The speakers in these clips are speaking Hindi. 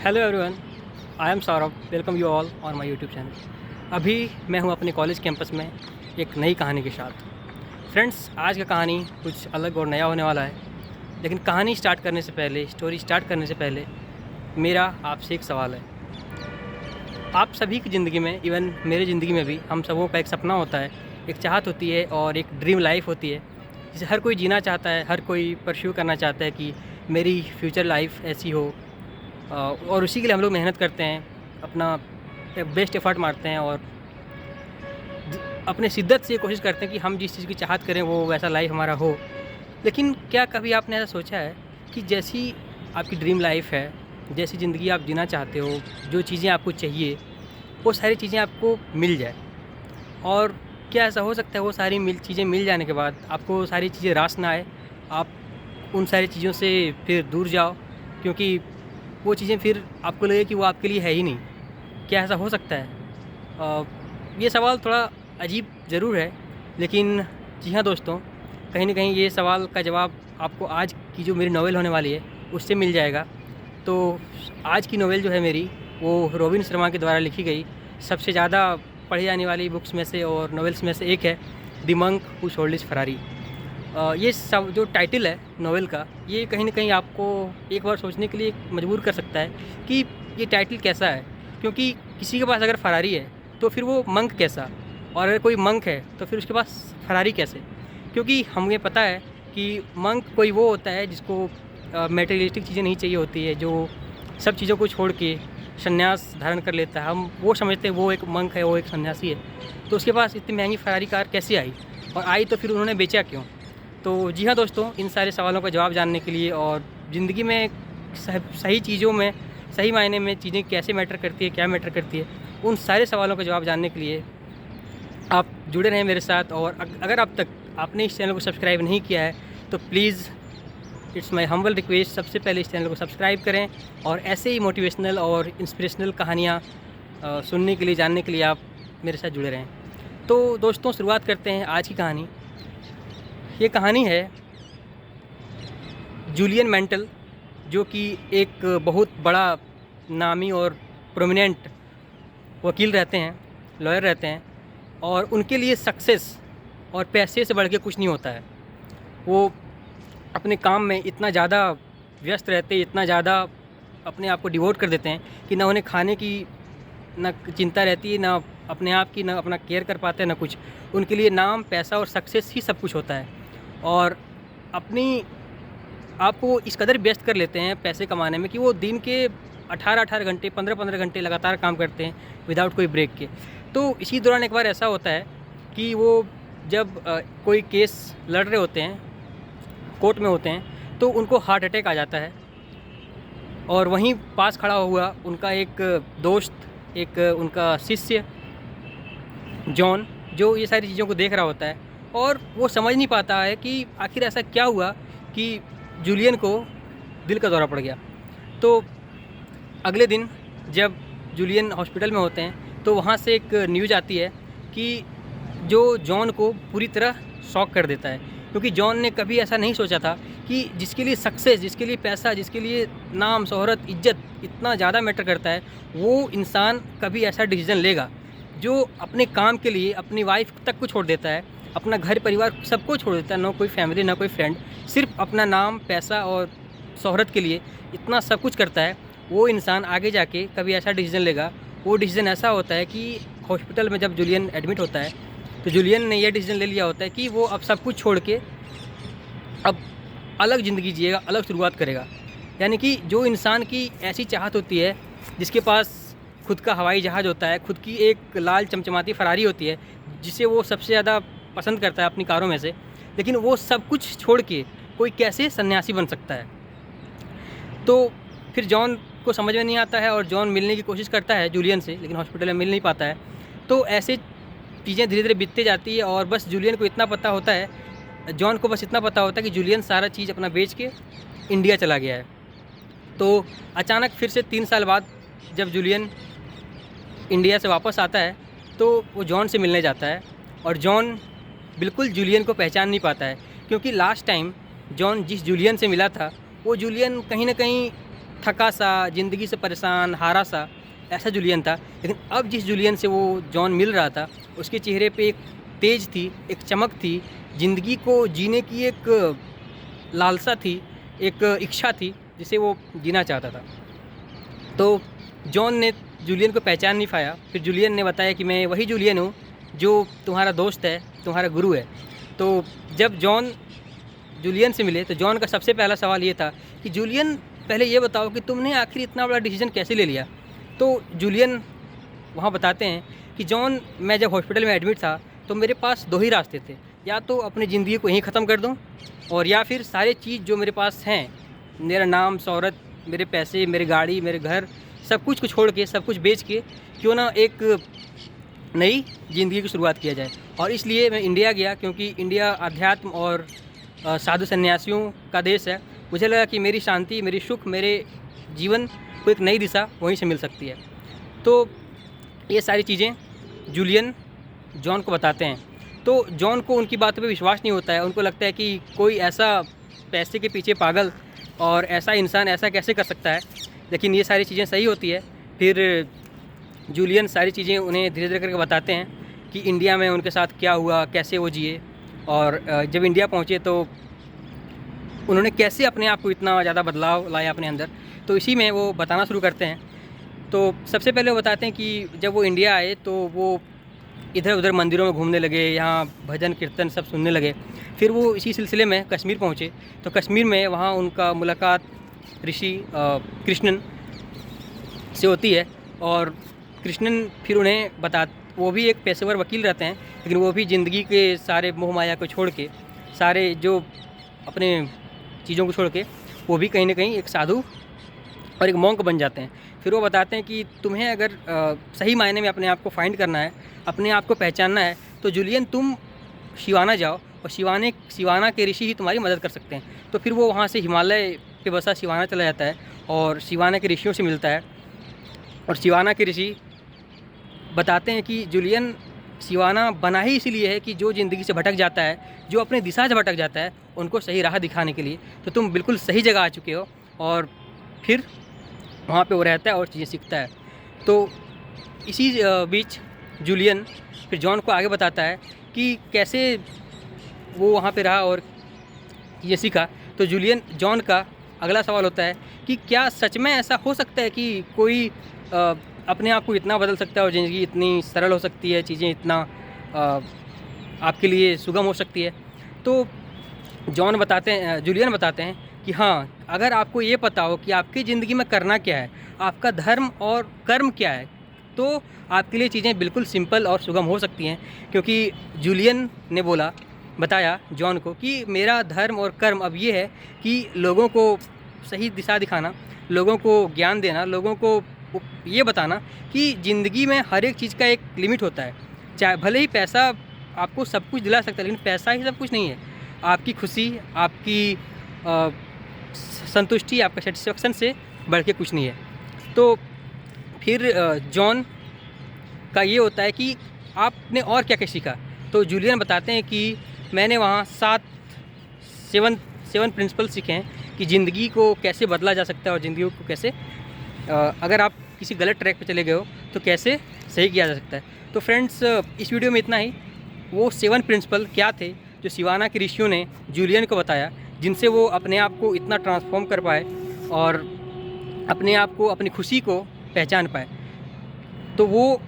Hello everyone, I am Saurabh. Welcome you all on my YouTube channel. अभी मैं हूँ अपने कॉलेज कैंपस में एक नई कहानी के साथ। फ्रेंड्स, आज का कहानी कुछ अलग और नया होने वाला है। लेकिन कहानी स्टार्ट करने से पहले, स्टोरी स्टार्ट करने से पहले मेरा आपसे एक सवाल है। आप सभी की ज़िंदगी में, इवन मेरी ज़िंदगी में भी, हम सबों का एक सपना होता है, एक चाहत होती है और एक ड्रीम लाइफ होती है जिसे हर कोई जीना चाहता है, हर कोई परस्यू करना चाहता है कि मेरी फ्यूचर लाइफ ऐसी हो। और उसी के लिए हम लोग मेहनत करते हैं, अपना बेस्ट एफर्ट मारते हैं और अपने शिद्दत से कोशिश करते हैं कि हम जिस चीज़ की चाहत करें वो वैसा लाइफ हमारा हो। लेकिन क्या कभी आपने ऐसा सोचा है कि जैसी आपकी ड्रीम लाइफ है, जैसी ज़िंदगी आप जीना चाहते हो, जो चीज़ें आपको चाहिए वो सारी चीज़ें आपको मिल जाए? और क्या ऐसा हो सकता है वो सारी चीज़ें मिल जाने के बाद आपको सारी चीज़ें रास ना आए, आप उन सारी चीज़ों से फिर दूर जाओ, क्योंकि वो चीज़ें फिर आपको लगे कि वो आपके लिए है ही नहीं? क्या ऐसा हो सकता है? ये सवाल थोड़ा अजीब ज़रूर है, लेकिन जी हाँ दोस्तों, कहीं न कहीं ये सवाल का जवाब आपको आज की जो मेरी नॉवेल होने वाली है उससे मिल जाएगा। तो आज की नॉवेल जो है मेरी, वो रोबिन शर्मा के द्वारा लिखी गई सबसे ज़्यादा पढ़ी जाने वाली बुक्स में से और नॉवेल्स में से एक है, the monk who sold his Ferrari. ये सब जो टाइटल है नॉवेल का, ये कहीं न कहीं आपको एक बार सोचने के लिए मजबूर कर सकता है कि ये टाइटल कैसा है। क्योंकि किसी के पास अगर फरारी है तो फिर वो मंक कैसा, और अगर कोई मंक है तो फिर उसके पास फरारी कैसे? क्योंकि हमें पता है कि मंक कोई वो होता है जिसको मटेरियलिस्टिक चीज़ें नहीं चाहिए होती है, जो सब चीज़ों को छोड़ के संन्यास धारण कर लेता है। हम वो समझते हैं वो एक मंक है, वो एक सन्यासी है। तो उसके पास इतनी महंगी फरारी कार कैसे आई, और आई तो फिर उन्होंने बेचा क्यों? तो जी हाँ दोस्तों, इन सारे सवालों का जवाब जानने के लिए और ज़िंदगी में सही चीज़ों में, सही मायने में चीज़ें कैसे मैटर करती है, क्या मैटर करती है, उन सारे सवालों का जवाब जानने के लिए आप जुड़े रहें मेरे साथ। और अगर अब तक आपने इस चैनल को सब्सक्राइब नहीं किया है तो please, it's my humble request, सबसे पहले इस चैनल को सब्सक्राइब करें और ऐसे ही मोटिवेशनल और इंस्पिरेशनल कहानियाँ सुनने के लिए, जानने के लिए आप मेरे साथ जुड़े रहें। तो दोस्तों, शुरुआत करते हैं आज की कहानी। ये कहानी है जूलियन मेंटल, जो कि एक बहुत बड़ा नामी और प्रोमिनेंट वकील रहते हैं, लॉयर रहते हैं, और उनके लिए सक्सेस और पैसे से बढ़ के कुछ नहीं होता है। वो अपने काम में इतना ज़्यादा व्यस्त रहते हैं, इतना ज़्यादा अपने आप को डिवोट कर देते हैं कि ना उन्हें खाने की ना चिंता रहती है, ना अपने आप की, ना अपना केयर कर पाते हैं, ना कुछ। उनके लिए नाम, पैसा और सक्सेस ही सब कुछ होता है। और अपनी आप को इस कदर व्यस्त कर लेते हैं पैसे कमाने में कि वो दिन के 18-18 घंटे, 15-15 घंटे लगातार काम करते हैं विदाउट कोई ब्रेक के। तो इसी दौरान एक बार ऐसा होता है कि वो जब कोई केस लड़ रहे होते हैं, कोर्ट में होते हैं, तो उनको हार्ट अटैक आ जाता है। और वहीं पास खड़ा हुआ उनका एक दोस्त, एक उनका शिष्य जॉन, जो ये सारी चीज़ों को देख रहा होता है, और वो समझ नहीं पाता है कि आखिर ऐसा क्या हुआ कि जूलियन को दिल का दौरा पड़ गया। तो अगले दिन जब जूलियन हॉस्पिटल में होते हैं तो वहाँ से एक न्यूज़ आती है कि जो जॉन को पूरी तरह शॉक कर देता है, क्योंकि जॉन ने कभी ऐसा नहीं सोचा था कि जिसके लिए सक्सेस, जिसके लिए पैसा, जिसके लिए नाम, शोहरत, इज्जत इतना ज़्यादा मैटर करता है, वो इंसान कभी ऐसा डिसीज़न लेगा जो अपने काम के लिए अपनी वाइफ तक को छोड़ देता है, अपना घर परिवार सबको छोड़ देता है, ना कोई फैमिली, ना कोई फ्रेंड, सिर्फ अपना नाम, पैसा और शोहरत के लिए इतना सब कुछ करता है। वो इंसान आगे जाके कभी ऐसा डिसीज़न लेगा। वो डिसीज़न ऐसा होता है कि हॉस्पिटल में जब जूलियन एडमिट होता है तो जूलियन ने यह डिसीज़न ले लिया होता है कि वो अब सब कुछ छोड़ के अब अलग ज़िंदगी जिएगा, अलग शुरुआत करेगा। यानी कि जो इंसान की ऐसी चाहत होती है, जिसके पास खुद का हवाई जहाज़ होता है, खुद की एक लाल चमचमाती फरारी होती है, जिसे वो सबसे ज़्यादा पसंद करता है अपनी कारों में से, लेकिन वो सब कुछ छोड़ के कोई कैसे सन्यासी बन सकता है? तो फिर जॉन को समझ में नहीं आता है और जॉन मिलने की कोशिश करता है जूलियन से, लेकिन हॉस्पिटल में मिल नहीं पाता है। तो ऐसे चीज़ें धीरे धीरे बीतती जाती है और बस जूलियन को इतना पता होता है, जॉन को बस इतना पता होता है कि जूलियन सारा चीज़ अपना बेच के इंडिया चला गया है। तो अचानक फिर से 3 साल बाद जब जूलियन इंडिया से वापस आता है तो वो जॉन से मिलने जाता है, और जॉन बिल्कुल जूलियन को पहचान नहीं पाता है, क्योंकि लास्ट टाइम जॉन जिस जूलियन से मिला था वो जूलियन कहीं ना कहीं थका सा, ज़िंदगी से परेशान, हारा सा, ऐसा जूलियन था। लेकिन अब जिस जूलियन से वो जॉन मिल रहा था, उसके चेहरे पे एक तेज थी, एक चमक थी, ज़िंदगी को जीने की एक लालसा थी, एक इच्छा थी जिसे वो जीना चाहता था। तो जॉन ने जूलियन को पहचान नहीं पाया। फिर जूलियन ने बताया कि मैं वही जूलियन हूँ जो तुम्हारा दोस्त है, तुम्हारा गुरु है। तो जब जॉन जूलियन से मिले तो जॉन का सबसे पहला सवाल ये था कि जूलियन, पहले ये बताओ कि तुमने आखिर इतना बड़ा डिसीजन कैसे ले लिया। तो जूलियन वहाँ बताते हैं कि जॉन, मैं जब हॉस्पिटल में एडमिट था तो मेरे पास 2 ही रास्ते थे, या तो अपनी ज़िंदगी को यहीं ख़त्म कर दूँ, और या फिर सारे चीज़ जो मेरे पास हैं, मेरा नाम, शोहरत, मेरे पैसे, मेरी गाड़ी, मेरे घर, सब कुछ को छोड़ के, सब कुछ बेच के क्यों ना एक नई ज़िंदगी की शुरुआत किया जाए। और इसलिए मैं इंडिया गया, क्योंकि इंडिया अध्यात्म और साधु सन्यासियों का देश है। मुझे लगा कि मेरी शांति, मेरी सुख, मेरे जीवन को एक नई दिशा वहीं से मिल सकती है। तो ये सारी चीज़ें जूलियन जॉन को बताते हैं। तो जॉन को उनकी बातों पे विश्वास नहीं होता है। उनको लगता है कि कोई ऐसा पैसे के पीछे पागल और ऐसा इंसान ऐसा कैसे कर सकता है, लेकिन ये सारी चीज़ें सही होती है। फिर जूलियन सारी चीज़ें उन्हें धीरे धीरे करके बताते हैं कि इंडिया में उनके साथ क्या हुआ, कैसे वो जिए, और जब इंडिया पहुँचे तो उन्होंने कैसे अपने आप को इतना ज़्यादा बदलाव लाया अपने अंदर। तो इसी में वो बताना शुरू करते हैं। तो सबसे पहले वो बताते हैं कि जब वो इंडिया आए तो वो इधर उधर मंदिरों में घूमने लगे, यहाँ भजन कीर्तन सब सुनने लगे। फिर वो इसी सिलसिले में कश्मीर पहुँचे। तो कश्मीर में वहाँ उनका मुलाकात ऋषि कृष्णन से होती है, और कृष्णन फिर उन्हें वो भी एक पेशेवर वकील रहते हैं, लेकिन वो भी ज़िंदगी के सारे मोह माया को छोड़ के, सारे जो अपने चीज़ों को छोड़ के, वो भी कहीं ना कहीं एक साधु और एक मॉन्क बन जाते हैं। फिर वो बताते हैं कि तुम्हें अगर सही मायने में अपने आप को फाइंड करना है, अपने आप को पहचानना है, तो जूलियन तुम शिवाना जाओ, और शिवाना के ऋषि ही तुम्हारी मदद कर सकते हैं। तो फिर वो वहाँ से हिमालय पे बसा शिवाना चला जाता है और शिवाना के ऋषियों से मिलता है। और शिवाना के ऋषि बताते हैं कि जूलियन, शिवाना बना ही इसीलिए है कि जो ज़िंदगी से भटक जाता है, जो अपने दिशा से भटक जाता है, उनको सही राह दिखाने के लिए। तो तुम बिल्कुल सही जगह आ चुके हो। और फिर वहाँ पे वो रहता है और चीज़ें सीखता है। तो इसी बीच जूलियन फिर जॉन को आगे बताता है कि कैसे वो वहाँ पे रहा और ये सीखा। तो जॉन का अगला सवाल होता है कि क्या सच में ऐसा हो सकता है कि कोई अपने आप को इतना बदल सकता है और ज़िंदगी इतनी सरल हो सकती है, चीज़ें इतना आपके लिए सुगम हो सकती है। तो जूलियन बताते हैं कि हाँ, अगर आपको ये पता हो कि आपकी ज़िंदगी में करना क्या है, आपका धर्म और कर्म क्या है, तो आपके लिए चीज़ें बिल्कुल सिंपल और सुगम हो सकती हैं। क्योंकि जूलियन ने बताया जॉन को कि मेरा धर्म और कर्म अब ये है कि लोगों को सही दिशा दिखाना, लोगों को ज्ञान देना, लोगों को ये बताना कि ज़िंदगी में हर एक चीज़ का एक लिमिट होता है। चाहे भले ही पैसा आपको सब कुछ दिला सकता है, लेकिन पैसा ही सब कुछ नहीं है। आपकी खुशी, आपकी संतुष्टि, आपका सेटिस्फेक्शन से बढ़ के कुछ नहीं है। तो फिर जॉन का ये होता है कि आपने और क्या क्या सीखा। तो जूलियन बताते हैं कि मैंने वहाँ 7 प्रिंसिपल सीखे हैं कि ज़िंदगी को कैसे बदला जा सकता है, और ज़िंदगी को कैसे अगर आप किसी गलत ट्रैक पे चले गए हो तो कैसे सही किया जा सकता है। तो फ्रेंड्स, इस वीडियो में इतना ही। वो 7 प्रिंसिपल क्या थे जो शिवाना के ऋषियों ने जूलियन को बताया, जिनसे वो अपने आप को इतना ट्रांसफॉर्म कर पाए और अपने आप को, अपनी खुशी को पहचान पाए। तो वो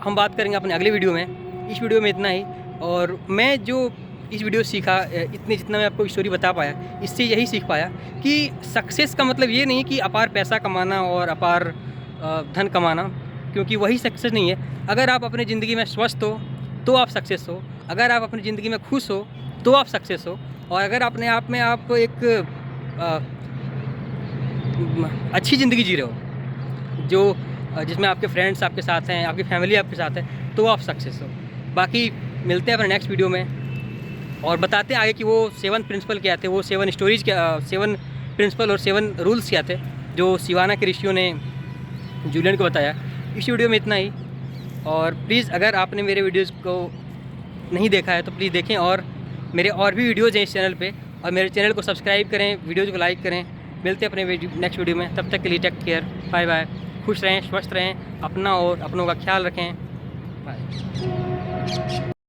हम बात करेंगे अपने अगले वीडियो में। इस वीडियो में इतना ही। और मैं जो इस वीडियो सीखा, जितना मैं आपको स्टोरी बता पाया, इससे यही सीख पाया कि सक्सेस का मतलब ये नहीं कि अपार पैसा कमाना और अपार धन कमाना, क्योंकि वही सक्सेस नहीं है। अगर आप अपनी ज़िंदगी में स्वस्थ हो तो आप सक्सेस हो, अगर आप अपनी ज़िंदगी में खुश हो तो आप सक्सेस हो, और अगर अपने आप में आप एक अच्छी ज़िंदगी जी रहे हो, जो जिसमें आपके फ्रेंड्स आपके साथ हैं, आपकी फैमिली आपके साथ है, तो आप सक्सेस हो। बाकी मिलते हैं अपने नेक्स्ट वीडियो में और बताते हैं आगे कि वो 7 प्रिंसिपल क्या थे, वो 7 स्टोरीज क्या, 7 प्रिंसिपल और 7 रूल्स क्या थे जो शिवाना के ऋषियों ने जूलियन को बताया। इस वीडियो में इतना ही। और प्लीज़, अगर आपने मेरे वीडियोज़ को नहीं देखा है तो प्लीज़ देखें, और मेरे और भी वीडियोज़ हैं इस चैनल पे, और मेरे चैनल को सब्सक्राइब करें, वीडियोज़ को लाइक करें, मिलते हैं अपने नेक्स्ट वीडियो में, तब तक के लिए टेक केयर, बाय बाय। खुश रहें, स्वस्थ रहें, अपना और अपनों का ख्याल रखें, बाय।